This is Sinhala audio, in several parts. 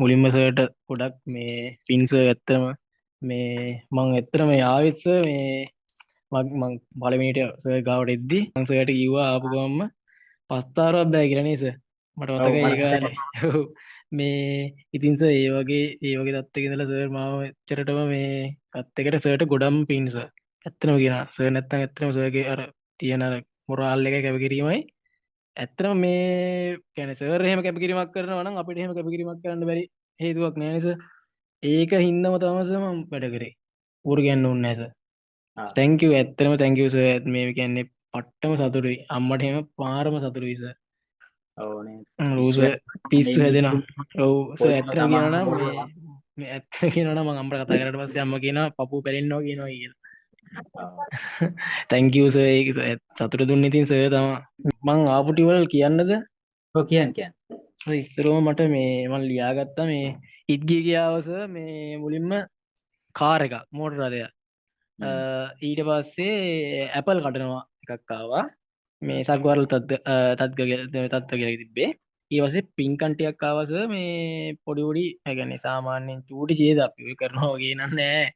මුලින්ම සර්ට ගොඩක් මේ පින්ස ඇත්තම මේ මං එත්තර මේ ආවිත්ස මේ මං බලමීට සය ගාවට එද්දි මංසයට කිව්වා ආපුගම්ම පස්ථාරක් බෑ කියරනේස මට ඔව් මතක මට ඒකාලේ මතකයි. මේ ඉතින්ස ඒ වගේ දත්තගෙනල සර් මාව එච්චරටම මේ කත්තකට සට ගොඩම් පින්ස ඇත්තනම කියෙන සය නැත්තන් ඇත්තනම සයගේ අර තියෙන මොරාල් එක කැපකිරීමයි ඇත්තනම මේ කැන සරහම කැපිරිමක් කරන වනම් අපිට හෙම කැපිරිමක් කරන්න බැරි හේතුවක් නෑනිස ඒක හින්දම තමසම වැඩ කරේ උරු ගැන්න උන්න ඇස ආ තැංකව ඇත්තනම තැංකවස ඇත් මේ කියන්නේ පට්ටම සතුරුයි අම්මට හෙම පාරම සතුරුවිස ඕනේ රූස විශ්ව මේ පිස්සු හැදෙනවා මිනිස්සු රවස පොලිම ඇත්තන කියනනම් මේ ඇත්ත කියනම අම්ට කතා කරට පස්ස අම්ම කියන පපු පැරෙන්න්නවා කියනවා කිය සමාන තැංකවස සතුර දුන්න ඉතින් සය තම මං ආපුටිවල් කියන්නද ඔව් කියන්න. ඉස්සරෝම මට මේ මල් ලියාගත්තා මේ ඉද්ගී කියාවස මේ මුලින්ම කාර එක මෝට රදය හ්ම්. ඊට පස්සේ ඇපල් කටනවා එකක්කාවා මේ සක්වරල් තත්ත්ව කියල තිබ්බේ ඒවසේ පින්කන්ටයක් කාවස මේ පොඩිවුඩි ඇගැන සාමාන්‍යෙන් චූටි ජේද අපි කරනවාගේ නන්නෑ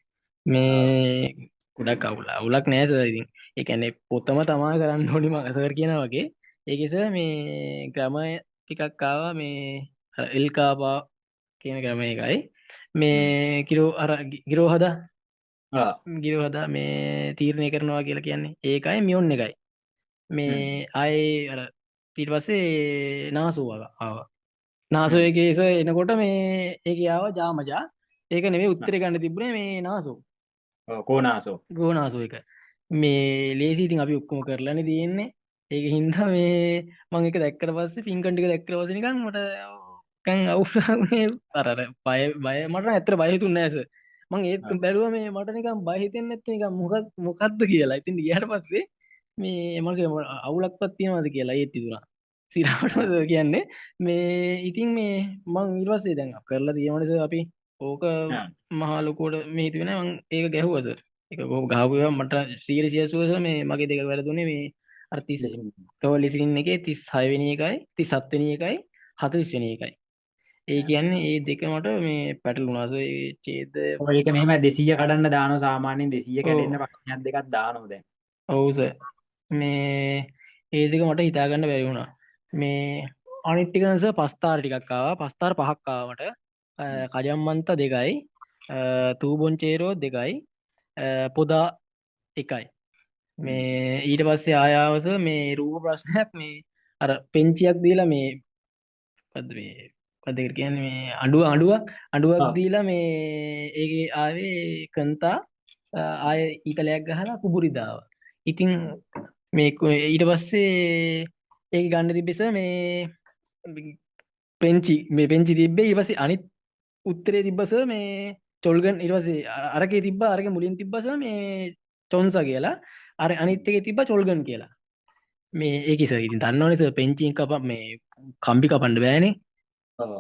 මේ ගොඩක් කවුල අවුලක් නෑස ඉතින් එකැනෙ පොත්තම තමා කරන්න හොඩි මකසකර කියන වගේ ඒකෙස මේ ග්‍රමය ටිකක්කාවා මේ එල්කාපා කියන ක්‍රම එකයි හ්ම්. මේ කිරෝ අර ගිරෝ හදා ආ ගිරෝ හදා මේ තීරණය කරනවා කියලා කියන්නේ ඒකයි මියොන්න එකයි හ්ම්. මේ අයි අර තීට පස්සේ නාසුවක ආව හ්ම්. නාසුවකස එනකොට මේ ඒක ආව ජාමජා ඒක නෙවේ උත්තර ගන්න තිබුණේ මේ නාසු ඔව් කෝනාසෝ. ගෝනාසු එක මේ ලේසිීතින් අපි ඔක්කොම කරලන තියෙන්නේ ඒක හින්දා මේ මං එක දැක්කට පස්සේ පින්කටික දැක්කර වසනිකන් මට අවුනේ පරර බය මට ඇතර බයහිතුන් නෑස මං ඒත් ආ බැලුව මේ මටනිකම් බහිතෙන් නැත්ත එක මොකක්ද කියලා ඉතින් ගියට පස්සේ මේ මගේ අවුලක් පත්තියනවාද කියලා ඒත් තිතුරා සිරාටද ආ කියන්නේ මේ ඉතින් මේ මං ඉර්වස්සේ දැන් කරලා තියමටස අපි ඕක ආ මහලොකෝට මේතිවෙන ඒක ගැහුවස එක ගෝ ගාපුය මට සීර සියසුවස මේ මගේ දෙක වැරදුනේ මේ අර්තිස් ලෙසින්. තෝ ලිසින්න එක තිස් හයවෙනි එකයි ති සත්වනි එකයි හතලිස්වනි එකයි ඒ ආ. කියන්නේ ඒ දෙකමට මේ පැටල් උනාස චේද ඔය ඒක මෙහෙම 200 කඩන්න දානවා සාමාන්‍යයෙන් 200 ඕ කැඩෙන්න ප්‍රශ්නයක් දෙකක් දානවා දැන්. ඔවුස මේ ඒ දෙක මට හිතාගන්න බැරි වුණා මේ අනිට්ටිකනස පස්ථාර ටිකක්කාව පස්ථාර පහක්කාවට හ්ම්. කජම්මන්ත දෙකයි තූබොංචේරෝ දෙකයි පොදා එකයි හ්ම්. මේ ඊට පස්සේ ආයාවස මේ රූප ප්‍රශ්නයක් මේ අර පෙංචියක් දීලා මේ පද මේ පදකර කියන්න මේ අඩුවක් ඔව්. දීලා මේ ඒ ආවේ කන්තා ආය ඊතලයක් ගහලා කුබුරිදාව ඉතිං මේ ඊට පස්සේ ඒ ගන්න තිබෙස මේ පෙන්චි මේ පෙන්චි තිබ්බේ ඉවසේ අනිත් උත්තරේ තිබ්බස මේ චොල්ගන් ඉරවසේ අරක තිබ අරක මුලින් තිබ්බස මේ චොන්ස කියලා අර අනිත්තක තිබ චොල්ගන් කියලා මේ ඒකස ඉතින් දන්නවනස පෙන්චි කප මේ කම්පි කපන්ඩ බෑනේ ඔව්.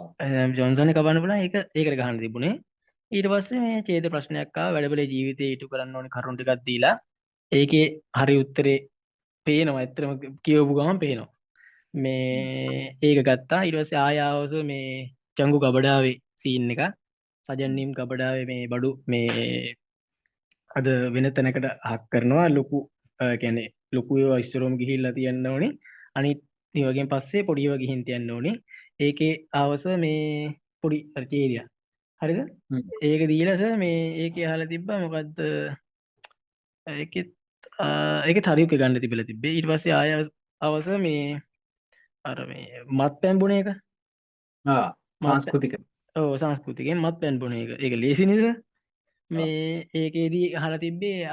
ජොන්සන කපන්න පුලා එක ඒකට ගහන්න තිබුණේ ඊට පස්සේ මේ චේද ප්‍රශ්නයක්කා වැඩබල ජීවිතය ඉටු කරන්න ඕන කරුන්ටිකක්දීලා ඒකේ හරි උත්තරේ පේනවා ඇත්තරම කියවපු ගමන් පේනවා හ්ම්. මේ ඒක ගත්තා ඉරවස ආයාවස මේ චංගු ගබඩාවේ සීන් එක සජන්නීම් ගබඩාව මේ බඩු මේ අද වෙන තැනකට හක් කරනවා ලොකු කැනෙ ලොකුව ඉස්සරෝම් ගිහිල්ල තියන්න ඕනේ අනිත් ඒවගේ පස්සේ පොඩිව ගිහින් තියන්න ඕනේ ඒකේ අවස මේ පොඩි අර්චේරිය හරිද හ්ම්. ඒක දීලස මේ ඒක හල තිබ්බ මොකක්ද ඒක තරික ගන්න තිබල තිබේ ඉට පස්සේ ආය අවස මේ අර මේ මත් පැම්බුණ එක ආ මත් සංස්කෘතික. සංස්කෘතිකෙන් මත් පැන්බුණ එක ලේසි නිද ඔව්. මේ ඒකේදී හල තිබ්බේ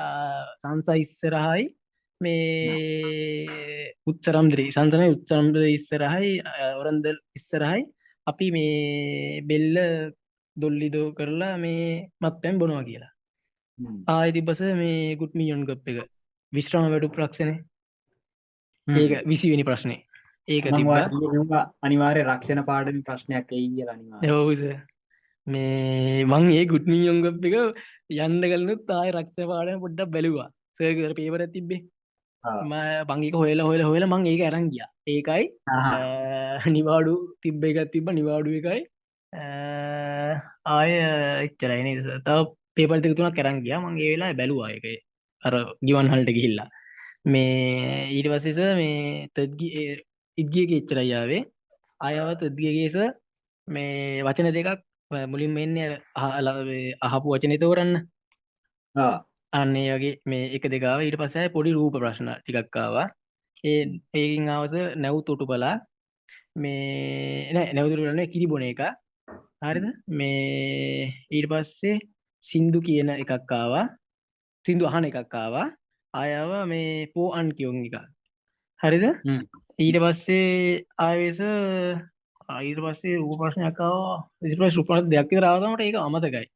සංසා ඉස්සරහයි මේ උත්සරම්ද්‍රී සංසනය උත්සරම්ද ඉස්සරහයි ඔරන්දල් ඉස්සරහයි අපි මේ බෙල්ල දොල්ලිදෝ කරලා මේ මත් පැම් බොනවා කියලා හ්ම්. ආයිති බස මේ ගුට්මියොන් ගප් එක විශ්‍රම වැඩු ප්‍රක්ෂණය ඒක හ්ම්. 20වෙනි ප්‍රශ්නය ඒක මම තිබ්බා ඔයාලට අනිවාර්ය රක්ෂණ පාඩමේ ප්‍රශ්නයක් එයි කියලා අනිවාර්ය. හවස මේ මං ඒ ගුට්මී යොංගප් එක යන්න කලනු තායි රක්ෂ පාඩය පොඩ්ඩක් බැලවා සයකර පේවර තිබ්බේ ආ. බංගික හොයලා මං ඒක ඇරංගිය ඒකයි ආහා. නිවාඩු තිබ්බ එකත් තිබ නිවාඩු එකයි ආය එච්චරයි නේද තව පේපර් දෙක තුනක් අරන් ගියා මම ඒ වෙලාවේ බැලුවා ඒක අර ගිවන් හල්ට ගිහිල්ලා මේ ඊට පස්සේ සර් මේ ඉද්ගියගේ එච්චරයි ආවේ ආයවත් ඉද්ගියගේ සර් මේ වචන දෙකක් මුලින්ම එන්නේ අහපු වචනේ තෝරන්න ආ අන්න ඒ වගේ මේ එක දෙක ආවා ඊට පස්සේ ආයේ පොඩි රූප ප්‍රශ්න ටිකක් ආවා ඒ ඒකින් ආවස නැව් තොටුපළා මේ නෑ නැව් තොටුපළා නෙවෙයි කිරි බොන එක හරිද මේ ඊට පස්සේ සින්දු කියන එකක් ආවා සින්දු අහන එකක් ආවා ආයව මේ පෝ අන් කියොන් එක හරිද හ්ම් ඊට පස්සේ ආයවෙස ඊට පස්සේ රූප ප්‍රශ්නයක් ආවා ඊට පස්සේ රූප ප්‍රශ්න දෙකක් විතර ආවා තමයි ඒක අමතකයි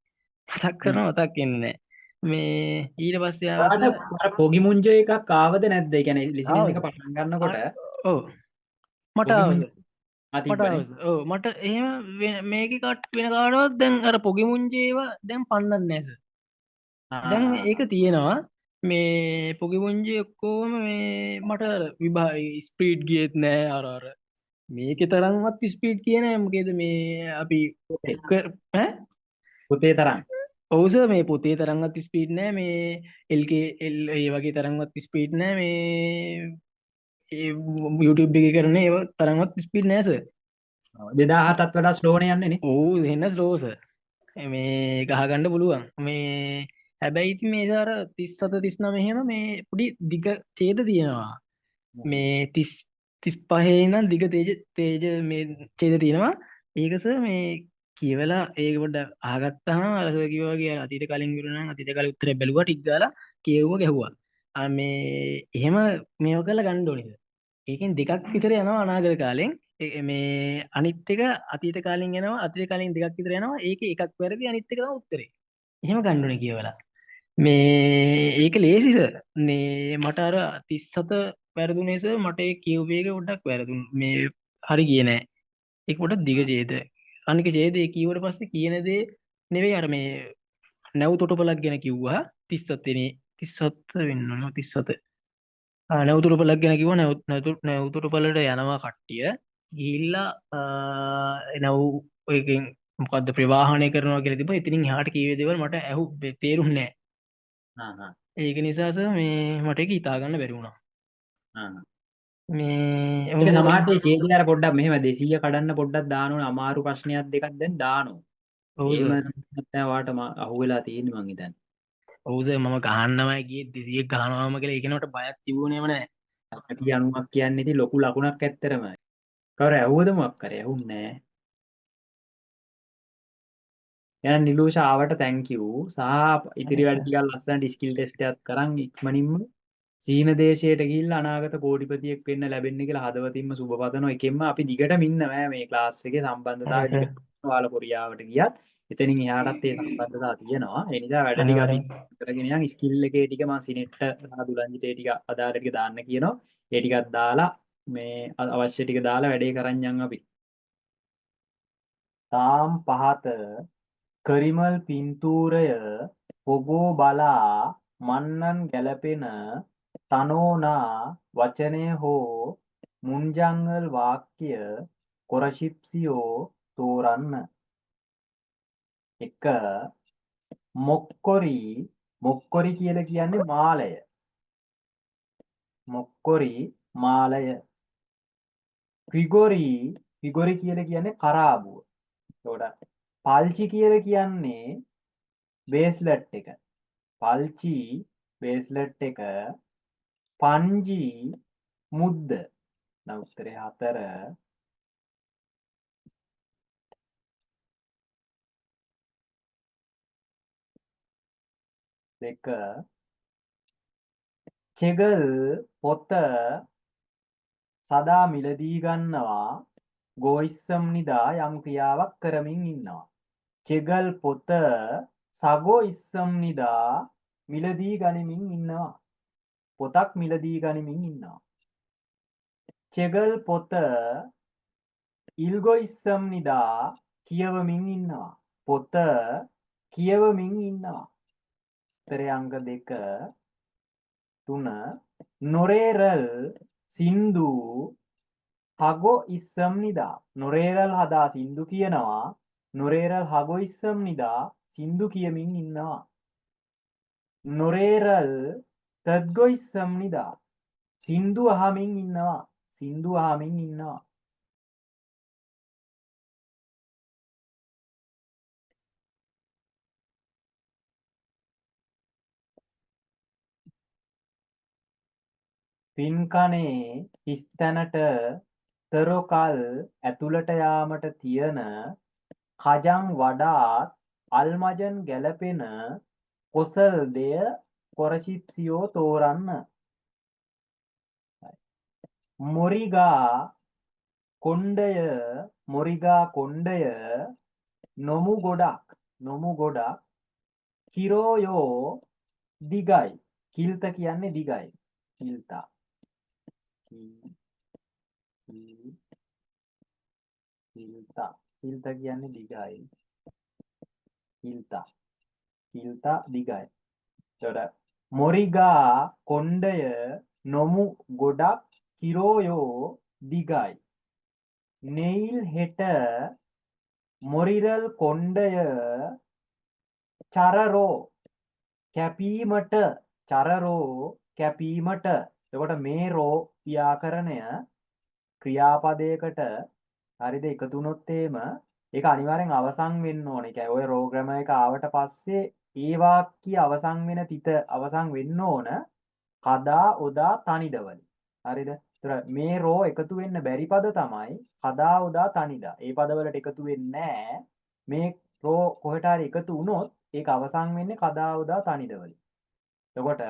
මතක් හ්ම් කරනවා මතක් වෙන්නේ නැහැ මේ ඊට පස්සේ ආවස ඔයාලට අර පොගි මුංජ එකක් ආවද නැද්ද? ඒ කියන්නේ ලිසනින් එක ආවද පටන් ගන්නකොට ඔව් මට පොගි ආවස මුංජ මට තිබ්බනේ. ආවස ඔව් මට එහෙම මේක කට් වෙන කාටවත් දැන් අර පොගි මුංජේව දැන් පන්නන්නේ නැහැ සර්. දැන් ඒක තියෙනවා මේ පොගි මුංජේ ඔක්කොම මේ මට විභා ස්පීඩ් ගියෙත් නෑ අර මේකේ තරම්වත් ස්පීඩ් කියේ නෑ මොකේද මේ අපි පොතේ ඈ පොතේ තරම්. ඔව් සර් මේ පොතේ තරම්වත් ස්පීඩ් නෑ මේ LK ඒ වගේ තරම්වත් ස්පීඩ් නෑ මේ ඒ YouTube එකේ කරන ඒව තරම්වත් ස්පීඩ් නෑ සර්. 2007ටත් වඩා ස්ලෝනේ යන්නේ නේ. ඔව් වෙන ස්ලෝ සර්. මේ ගහගන්න පුළුවන් මේ හැබැයි ඉතින් මේ සාර 37 39 එහෙම මේ පොඩි දිග ඡේද තියෙනවා මේ 30 35 නම් දිග තේජ මේ ඡේද තියෙනවා ඒක සර් මේ කියවලා ඒක පොඩ්ඩක් අහගත්තාම අර සර් කිව්වා වගේ අර අතීත කාලෙන් ඉවරනම් අතීත කාලේ උත්තරේ බැලුවා ටික ගාලා කියෙව්වා ගැහුවා මේ එහෙම මේව කරලා ගන්න ඕනේ සර් ඒකෙන් දෙකක් විතර යනවා අනාගත කාලෙන් මේ අනිත් එක අතීත කාලෙන් යනවා අතීත කාලෙන් දෙකක් විතර යනවා ඒකේ එකක් වැරදි අනිත් එක තමයි උත්තරේ එහෙම ගන්න ඕනේ කියවලා මේ ඒක ලේසි සර් මේ මට අර 37 වැරදුනේ සර් මට ඒ කියුප එක පොඩ්ඩක් වැරදුන මේ හරි ගියේ නෑ ඒක පොඩ්ඩක් දිග ඡේද අනික ඡේදේ කීවට පස්සේ කියන දේ නෙවෙයි අර මේ නැව් තොටුපළක් ගැන කිව්වා 37 වෙනි 37 වෙන්න ඕනේ 37 නැවතුරුපලක් ගැන කිව්වා නැවතුරුපලට යනවා කට්ටිය ගිහිල්ලා නැව් එකෙන් මොකද්ද ප්‍රවාහනය කරනවා කියලා තිබ්බා. ඉතින් එහාට කීවේ දේවල් මට තේරුන්නේ හා හා නැහැ. ඒක නිසා සර් මේ මට ඒක හිතා ගන්න බැරි වුණා. හා. මේ ඒක මොකද සමහරට ඡේදය අර පොඩ්ඩක් මෙහෙම 200 කඩන්න පොඩ්ඩක් දානෝනේ අමාරු ප්‍රශ්නයක් දෙකක් දැන් දානෝ. ඔව් එහෙම සර්. නැත්නම් වාට අහුවෙලා තියෙන්නේ මං හිතන්නේ. ඔව් සර් මම ගහන්නමයි ගියේ 200 ගහනවාම කියලා ඒකනට බයක් තිබුණේම නැහැ. 90ක් කියන්නේ ඉතින් ලොකු ලකුණක් ඇත්තරම. කවර ඇහුවද මොකක් කරේ ඇහුන්නේ නැහැ. එහෙනම් නිලූෂ ආවට thank you සහ ඉතිරි හරි වැඩ සර්. ටිකක් ලස්සනට ස්කිල් ටෙස්ට් එකක් කරන් ඉක්මනින්ම සීන දේශයට ගිහිල්ලා අනාගත කෝටිපතියෙක් වෙන්න ලැබෙන්න කියලා හදවතින්ම සුබ පතනවා. එකෙන්ම අපි දිගටම ඉන්න මේ ක්ලාස් එකේ හරි සම්බන්ධතාවය සර්. දිගට ඔයාලා කොරියාවට ගියත් එතනින් එහාටත් ඒ සම්බන්ධතාව තියෙනවා. ඒ නිසා වැඩ ටික අපි අනිවාර්යෙන්. කරගෙන යන් ස්කිල් එකේ ටික මම සිනෙට්ට සහ දුලන්ජිට ඒ ටික අදාළ ටික දාන්න කියනවා. ඒ ටිකක් දාලා මේ අවශ්‍ය ටික දාලා වැඩේ කරන් යන් අපි. තාම් පහත කරිමල් පින්තූරය පොගෝ බලා මන්නන් ගැලපෙන තනෝනා වචනය හෝ මුන්ජංගල් වාක්‍ය කොරශිප්සියෝ තෝරන්න. 1. මොක්කොරි මොක්කොරි කියලා කියන්නේ මාලය. මොක්කොරි මාලය. ක්විගොරි ක්විගොරි කියලා කියන්නේ කරාබුව. එතකොට පල්චි කියලා කියන්නේ බේස්ලට් එක. පල්චි බේස්ලට් එක. පංජි මුද්ද. දැන් උත්තරේ 4. 2. චෙගල් පොත සදා මිලදී ගන්නවා ගෝයිස්සම් නිදා යම් ක්‍රියාවක් කරමින් ඉන්නවා. චෙගල් පොත සගෝ ඉස්සම් නිදා මිලදී ගනිමින් ඉන්නවා. පොතක් මිලදී ගනිමින් ඉන්නවා. චෙගල් පොත ඉල්ගෝ ඉස්සම් නිදා කියවමින් ඉන්නවා. පොත කියවමින් ඉන්නවා. උත්තරේ අංක 2 3 නොරේරල් සින්දු හගෝ ඉස්සම් නිදා. නොරේරල් හදා සින්දු කියනවා නොරේරල් හගොයිස්සම් නිදා සින්දු කියමින් ඉන්නවා. නොරේරල් තත්ගොයිස්සම් නිදා සින්දු අහමින් ඉන්නවා. සින්දු අහමින් ඉන්නවා. පින්කනේ හිස්තැනට තරොකල් ඇතුළට යාමට තියෙන කජං වඩාත් අල්මජන් ගැලපෙන කොසල් දෙය කොරචිප්සියෝ තෝරන්න. මොරිගා කොණ්ඩය නොමු ගොඩක් කිරෝයෝ දිගයි. කිල්ත කියන්නේ දිගයි. කිල්තා කිල්ත කියන්නේ දිගයි. කිල්තා දිගයි. එතකොට මොරිගා කොණ්ඩය නොමු ගොඩක් කිරෝයෝ දිගයි. නෙයිල් හෙට මොරිරල් කොණ්ඩය චරරෝ කැපීමට. එතකොට මේ රෝ ව්‍යාකරණය ක්‍රියාපදයකට හරිද එකතු වුණොත් එහෙම ඒක අනිවාර්යෙන් අවසන් වෙන්න ඕනේ. ඒ කියන්නේ ඔය රෝ ග්‍රැමර් එක ආවට පස්සේ ඒ වාක්‍ය අවසන් වෙන තිත අවසන් වෙන්න ඕන කදා ඔදා තනිද වලින්. හරිද? ඒතර මේ රෝ එකතු වෙන්න බැරි පද තමයි කදා ඔදා තනිදා. ඒ පදවලට එකතු වෙන්නේ නැහැ. මේ රෝ කොහෙට හරි එකතු වුණොත් ඒක අවසන් වෙන්නේ කදා ඔදා තනිද වලින්. එතකොට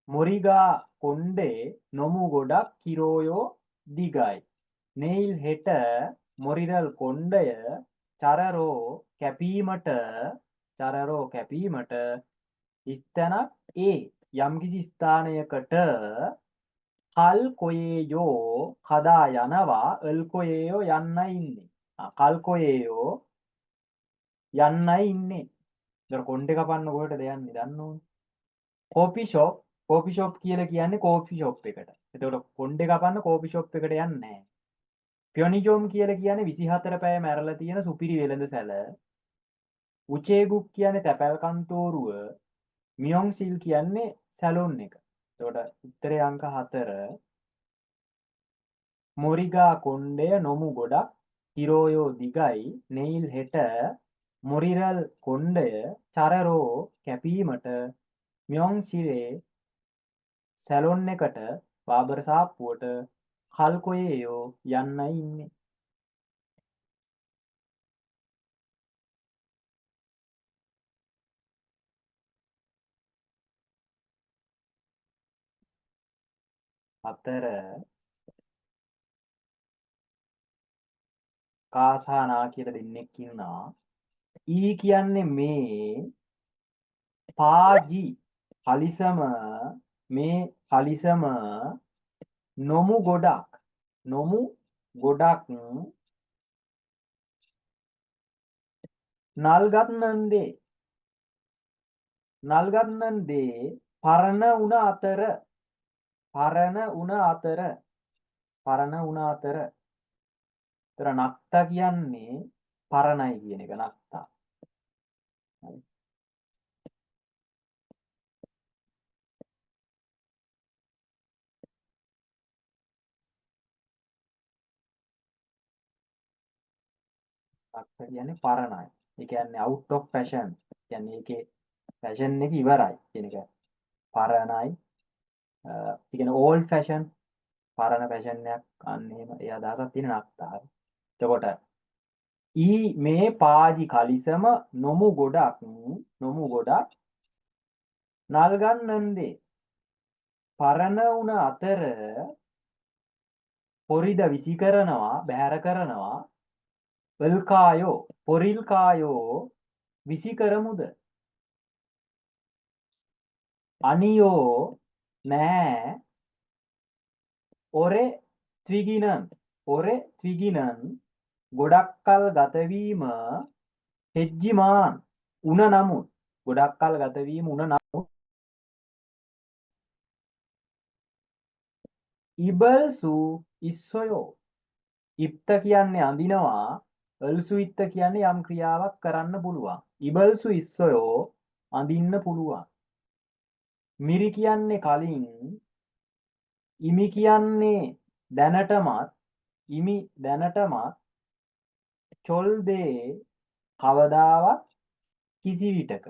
මොරිගා කොණ්ඩේ නොමු ගොඩක් කිරෝයෝ දිගයි. නෙයිල් හෙට මොරිරල් කොණ්ඩය චරරෝ කැපීමට ස්තැනක් ඒ යම්කිසි ස්ථානයකට කල් කොයේයෝ කදා යනවා එල් කොයේයෝ යන්නයි ඉන්නේ. කල් කොයේයෝ යන්නයි ඉන්නේ. ඒතර කොණ්ඩේ කපන්න කොහෙටද යන්නේ දන්නවනේ. කෝපි ෂොප් කියලා කියන්නේ කෝපි ෂොප් එකට. එතකොට කොණ්ඩේ කපන්න කෝපි ෂොප් එකට යන්නේ නැහැ. පියොනිජෝම් කියලා කියන්නේ 24 පැය මැරලා තියෙන සුපිරි වෙළඳ සැල. උචේගුක් කියන්නේ තැපැල් කන්තෝරුව. මියොන්සිල් කියන්නේ සැලොන් එක. එතකොට උත්තරේ අංක 4. මොරිගා කොණ්ඩය නොමු ගොඩක් හිරෝයෝ දිගයි. නෙයිල් හෙට මොරිරල් කොණ්ඩය චරරෝ කැපීමට මියොන්සිලේ සැලොන් එකට බාබර් සාප්පුවට කල් කොයේයෝ යන්නයි ඉන්නේ. අතර කාසානා කියලා දෙන්නෙක් ඉන්නවා. ඊ කියන්නේ මේ පාජි කලිසම මේ කලිසම නොමු ගොඩක් නල්ගත්නන්දේ පරණ උන අතර තර නක්තා කියන්නේ පරණයි කියන එක නක්තා. නක්තා කියන්නේ පරණයි. ඒ කියන්නේ out of fashion. කියන්නේ ඒකේ fashion එක ඉවරයි කියන එක. පරණයි. ඒ කියන්නේ old fashion පරණ fashion එකක් අන්න එහෙම ඒ අදහසක් තියෙන නක්තා. එතකොට ඊ මේ පාජි කලිසම නොමු ගොඩක් නල්ගන්නන්දේ පරණ උන අතර පොරිද විසි කරනවා බැහැර කරනවා පොරිල් කායෝ විසි කරමුද අනියෝ නෑ ඔරෙ ත්විගිනන් ගොඩක් කල් ගතවීම හෙජ්ජිමාන් උන නමුත් ගොඩක් කල් ගතවීම උන නමුත් ඉබල්සු ඉස්සොයෝ ඉප්ත කියන්නේ අඳිනවා අල්සුවිත්ත කියන්නේ යම් ක්‍රියාවක් කරන්න පුළුවන්. ඉබල්සු ඉස්සයෝ අඳින්න පුළුවන්. මිරි කියන්නේ කලින්, ඉමි කියන්නේ දැනටමත්, ඉමි දැනටමත්, චොල්දේ කවදාවත් කිසි විටක.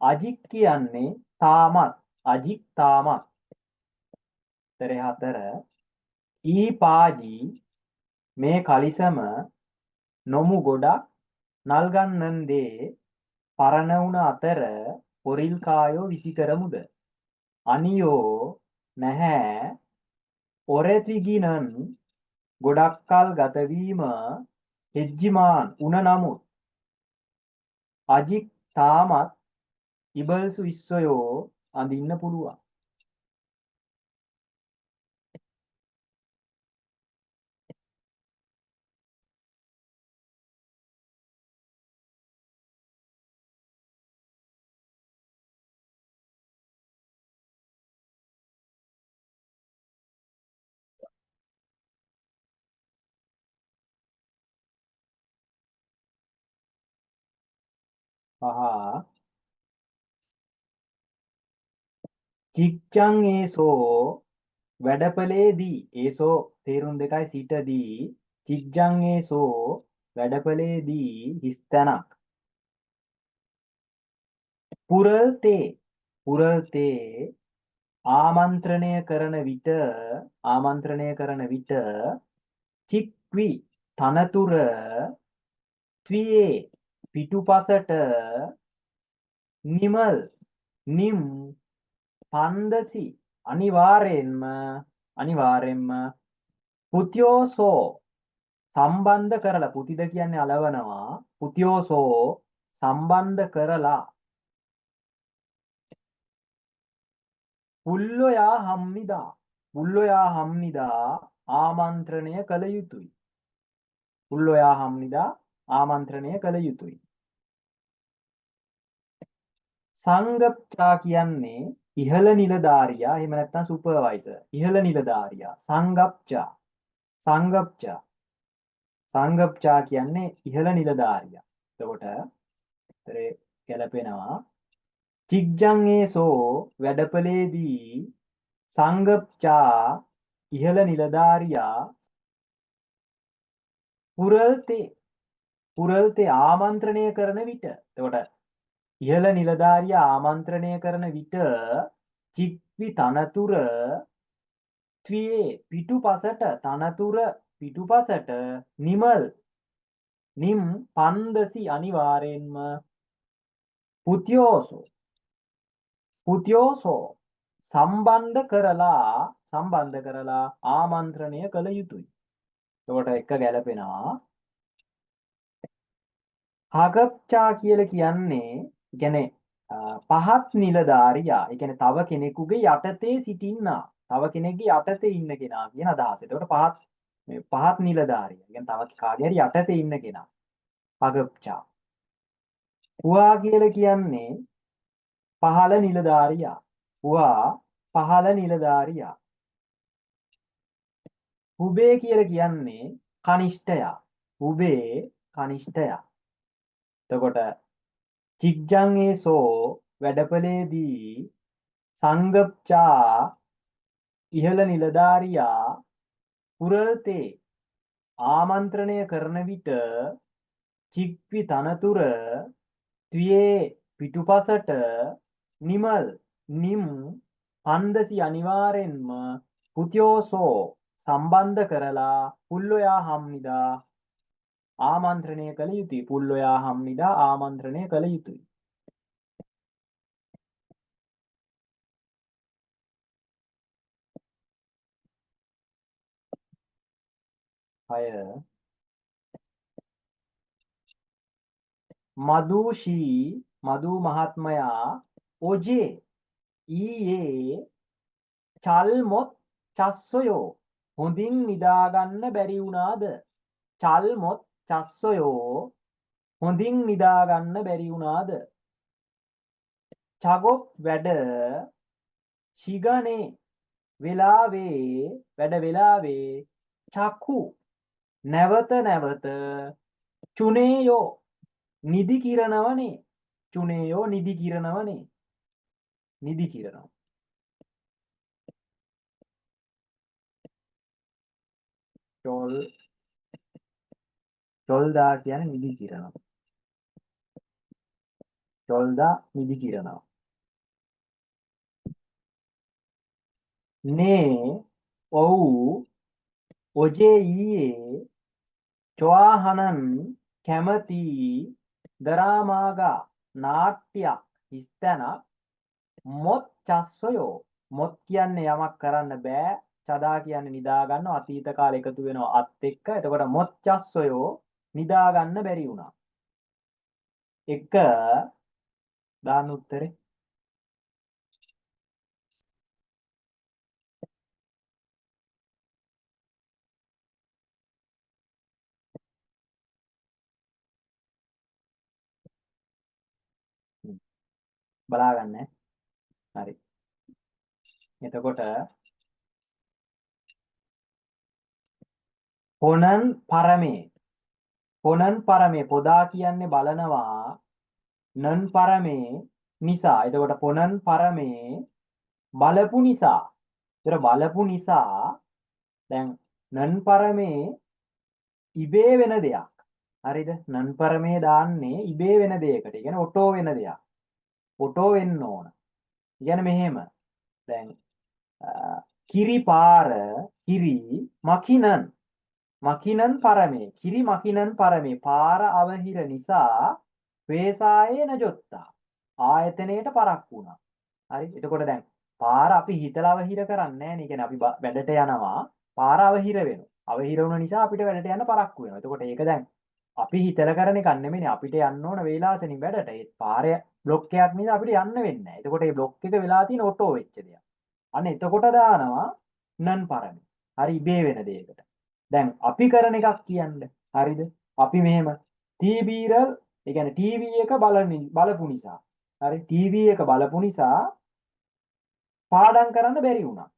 අජික් කියන්නේ තාමත්, අජික් තාමත්. තරේ 4 ඊ පාජී මේ කලිසම නොමු ගොඩක් නල්ගන්නන්දේ පරණ වුණ අතර පොරිල් කායෝ විසි කරමුද? අනියෝ නැහැ ඔරෙත්විගිනන් ගොඩක් කල් ගතවීම හෙජ්ජිමාන් උන නමුත් අජික් තාමත් ඉබල්සු ඉස්සයෝ අඳින්න පුළුවන්. පහ චික්ජං ඒසෝ වැඩපලේදී ඒසෝ තේරුම් දෙකයි සිටදී චික්ජං ඒසෝ වැඩපලේදී හිස්තැනක් පුරල්තේ පුරල්තේ ආමන්ත්‍රණය කරන විට චික්වි තනතුර ත්‍වියේ පිටුපසට නිමල් නිම් පන්දසි අනිවාර්යෙන්ම පුතියෝසෝ සම්බන්ධ කරලා පුතිද කියන්නේ අලවනවා පුතියෝසෝ සම්බන්ධ කරලා පුල්ලොයා හම්නිදා ආමන්ත්‍රණය කළ යුතුයි. පුල්ලොයා හම්නිදා ආමන්ත්‍රණය කළ යුතුයි. සංගප්චා කියන්නේ ඉහළ නිලධාරියා එහෙම නැත්නම් සුපර්වයිසර්. ඉහළ නිලධාරියා සංගප්චා කියන්නේ ඉහළ නිලධාරියා. එතකොට උත්තරේ ගැලපෙනවා. චිග්ජං ඒසෝ වැඩපලේදී සංගප්චා ඉහළ නිලධාරියා පුරල්තේ ආමන්ත්‍රණය කරන විට. එතකොට ඉහළ නිලධාරියා ආමන්ත්‍රණය කරන විට චික්වි තනතුර ත්‍වියේ පිටුපසට නිමල් නිම් පන්දසි අනිවාර්යෙන්ම පුතියෝසෝ සම්බන්ධ කරලා ආමන්ත්‍රණය කළ යුතුයි. එතකොට එක ගැලපෙනවා. හගප්චා කියලා කියන්නේ පහත් නිලධාරියා. ඒ කියන්නේ තව කෙනෙකුගේ යටතේ සිටින්නා. තව කෙනෙක්ගේ යටතේ ඉන්න කෙනා කියන අදහස. එතකොට පහත් නිලධාරියා. කියන්නේ තව කාගේ හරි යටතේ ඉන්න කෙනා. හගප්චා. හුවා කියලා කියන්නේ පහළ නිලධාරියා. හුබේ කියලා කියන්නේ කනිෂ්ඨයා. එතකොට චිග්ජං ඒසෝ වැඩපලේදී සංගප්චා ඉහළ නිලධාරියා පුරල්තේ ආමන්ත්‍රණය කරන විට චික්වි තනතුර ත්‍වියේ පිටුපසට නිමල් නිම් පන්දසි අනිවාර්යෙන්ම පුතියෝසෝ සම්බන්ධ කරලා පුල්ලොයා හම්නිදා ආමන්ත්‍රණය කළ යුතුයි. පුල්ලොයා හම්නිදා ආමන්ත්‍රණය කළ යුතුයි. අය මදු මහත්මයා ඔජේ ඊයේ චල්මොත් චස්සොයෝ හොඳින් නිදාගන්න බැරි වුණාද? චල්මොත් චස්සොයෝ හොඳින් නිදාගන්න බැරි වුණාද? චගොප් වැඩ ශිගනේ වැඩ වෙලාවේ චක්කු නැවත නැවත චුනේයෝ නිදි කිරනවනේ. චුනේයෝ නිදි කිරනවනේ. නිදි කිරනවා. චොල් චොල්දා කියන්නේ නිදි කිරනවා. චොල්දා නිදි කිරනවා. නේ ඔව් ඔජේ ඊයේ චොආහනන් කැමති දරාමාගා නාට්‍යයක් හිස්තැනක් මොත් චස්සයෝ මොත් කියන්නේ යමක් කරන්න බෑ චදා කියන්නේ නිදා ගන්නවා අතීත කාලේ එකතු වෙනවා අත් එක්ක එතකොට මොත් චස්සයෝ නිදා ගන්න බැරි වුණා එක දාන්න උත්තරේ බලා ගන්න හරි එතකොට පොනන් පරමේ පොනන් පරමේ පොදා කියන්නේ බලනවා නන් පරමේ නිසා එතකොට පොනන් පරමේ බලපු නිසා ඒතර බලපු නිසා දැන් නන් පරමේ ඉබේ වෙන දෙයක් හරිද නන් පරමේ දාන්නේ ඉබේ වෙන දෙයකට ඒ කියන්නේ ඔටෝ වෙන දෙයක් ඔටෝ වෙන්න ඕන කියන්නේ මෙහෙම දැන් කිරි පාර කිරි මකිනන් මකිනන් පරමේ කිරි මකිනන් පරමේ පාර අවහිර නිසා වේසායේ නජොත්තා ආයතනයට පරක් වුණා හරි එතකොට දැන් පාර අපි හිතලා අවහිර කරන්නේ නැහැ නේ කියන්නේ අපි වැඩට යනවා පාර අවහිර වෙනවා අවහිර වුණ නිසා අපිට වැඩට යන්න පරක්කු වෙනවා එතකොට ඒක දැන් අපි හිතලා කරන එකක් නෙමෙයිනේ අපිට යන්න ඕන වේලාසෙනින් වැඩට ඒ පාරේ බ්ලොක් එකක් නිසා අපිට යන්න වෙන්නේ නැහැ එතකොට මේ බ්ලොක් එක වෙලා තියෙන ඔටෝ වෙච්ච දෙයක් අන්න එතකොට දානවා නන් පරමේ හරි ඉබේ වෙන දෙයකට දැන් අපි කරන එකක් කියන්න හරිද අපි මෙහෙම ටීබීරල් ඒ කියන්නේ ටීවී එක බලපු නිසා හරි ටීවී එක බලපු නිසා පාඩම් කරන්න බැරි වුණා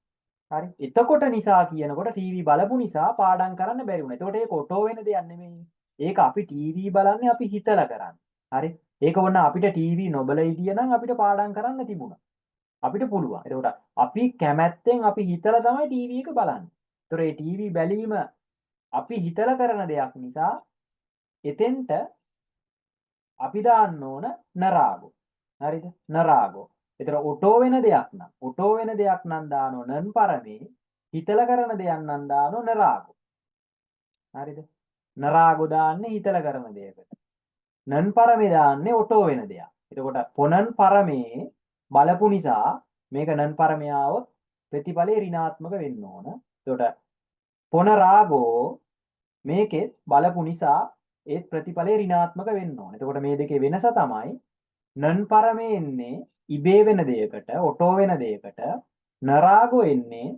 හරි එතකොට නිසා කියනකොට ටීවී බලපු නිසා පාඩම් කරන්න බැරි වුණා එතකොට ඒක ඔටෝ වෙන දෙයක් නෙමෙයි ඒක අපි ටීවී බලන්නේ අපි හිතලා කරන්නේ හරි ඒක වුණ අපිට ටීවී නොබල හිටියනම් අපිට පාඩම් කරන්න තිබුණා අපිට පුළුවන් එතකොට අපි කැමැත්තෙන් අපි හිතලා තමයි ටීවී එක බලන්නේ ඒතර ඒ ටීවී බැලීම අපි හිතලා කරන දෙයක් නිසා එතෙන්ට අපි දාන්න ඕන නරාගෝ හරිද නරාගෝ එතන ඔටෝ වෙන දෙයක් නම් ඔටෝ වෙන දෙයක් නම් දානෝ නන් පරමේ හිතලා කරන දෙයක් නම් දානෝ නරාගෝ හරිද නරාගෝ දාන්නේ හිතලා කරන දෙයකට නන් පරමේ දාන්නේ ඔටෝ වෙන දෙයක් එතකොට පොනන් පරමේ බලපු නිසා මේක නන් පරමේ ආවොත් ප්‍රතිඵලේ ඍණාත්මක වෙන්න ඕන එතකොට පොන රාගෝ මේකෙත් බලපු නිසා ඒත් ප්‍රතිඵලේ ඍණාත්මක වෙන්න ඕන. එතකොට මේ දෙකේ වෙනස තමයි නන් පරමේ එන්නේ ඉබේ වෙන දෙයකට, ඔටෝ වෙන දෙයකට, නරාගෝ එන්නේ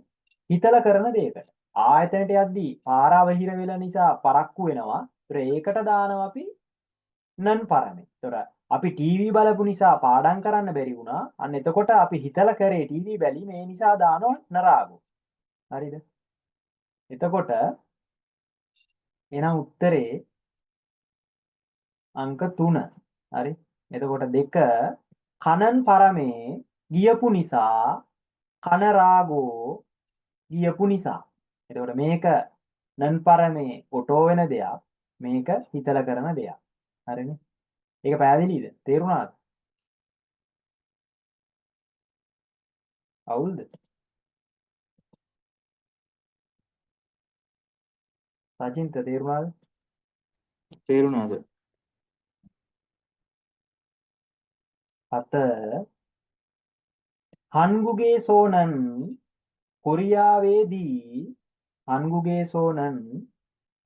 හිතලා කරන දෙයකට. ආයතනට යද්දී පාර අවහිර වෙලා නිසා පරක්කු වෙනවා. ඒතර ඒකට දානවා අපි නන් පරමේ. ඒතර අපි ටීවී බලපු නිසා පාඩම් කරන්න බැරි වුණා. අන්න එතකොට අපි හිතලා කරේ ටීවී බැලීම ඒ නිසා දානවා නරාගෝ. හරිද? එතකොට එහෙනම් උත්තරේ අංක 3 හරි එතකොට 2 කනන් පරමේ ගියපු නිසා කන රාගෝ ගියපු නිසා එතකොට මේක නන් පරමේ ඔටෝ වෙන දෙයක් මේක හිතලා කරන දෙයක් හරිනේ ඒක පැහැදිලිද තේරුණාද අවුල්ද සචින්ත තේරුණාද තේරුණාද? 7 හන්ගුගේ සෝනන් කොරියාවේදී හන්ගුගේ සෝනන්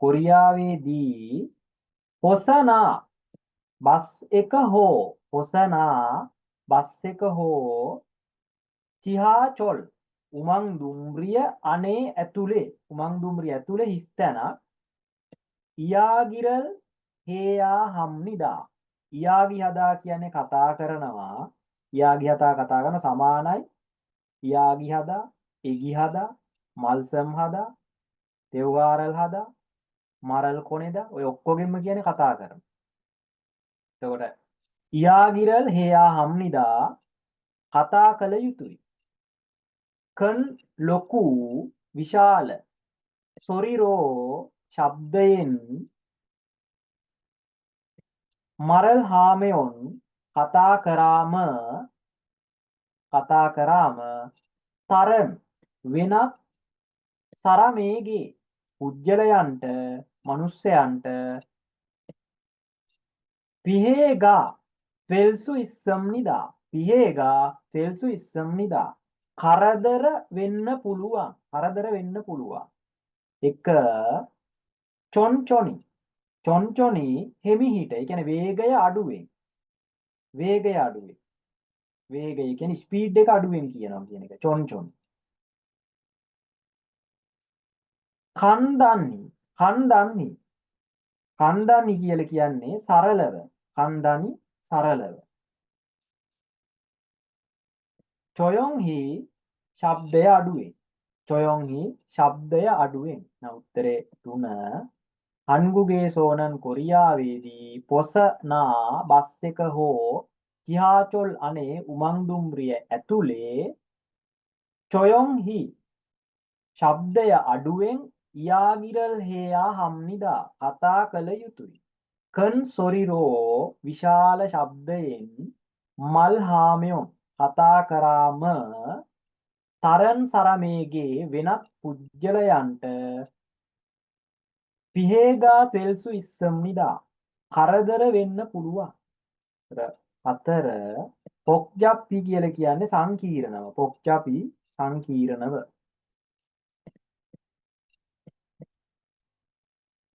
කොරියාවේදී හොසනා බස් එක හෝ හොසනා බස් එක හෝ චිහාචොල් උමං දුම්රිය අනේ ඇතුලේ උමං දුම්රිය ඇතුලේ හිස්තැනක් ඉයාගිරල් හේයා හම්නිදා ඉයාගි හදා කියන්නේ කතා කරනවා ඉයාගි හදා කතා කරන සමානයි ඉයාගි හදා එගි හදා මල්සම් හදා තෙව්වාරල් හදා මරල් කොනේද ඔය ඔක්කොගෙම කියන්නේ කතා කරමු. එතකොට ඉයාගිරල් හේයා හම්නිදා කතා කළ යුතුයි. කන් ලොකු විශාල සොරිරෝ ශබ්දයෙන් මරල් හාමයොන් කතා කරාම තරම් වෙනත් සරමේගේ පුජ්‍යලයන්ට මනුස්සයන්ට පිහේගා තෙල්සු ඉස්සම්නිදා කරදර වෙන්න පුළුවන් එක චොන්චොනි හෙමිහිට ඒ කියන්නේ වේගය කියන්නේ ස්පීඩ් එක අඩුවෙන් කියනවා කියන එක චොන්චොනි කන්දන්නි කියලා කියන්නේ සරලව චොයොන්හි ශබ්දය අඩුවෙන් උත්තරේ 3 හන්ගුගේ සෝනන් කොරියාවේදී පොසනා බස් එක හෝ ජිහාචොල් අනේ උමංදුම්රිය ඇතුලේ චොයොන්හි ශබ්දය අඩුවෙන් ඉයාගිරල් හේයා හම්නිදා කතා කළ යුතුයි. කන් සොරිරෝ විශාල ශබ්දයෙන් මල් හාමයොන් කතා කරාම තරන් සරමේගේ වෙනත් පුජ්‍යලයන්ට පිහේගා තෙල්සු ඉස්සම්නිදා කරදර වෙන්න පුළුවන්. 4 පොක්ජප්පි කියලා කියන්නේ සංකීර්ණව.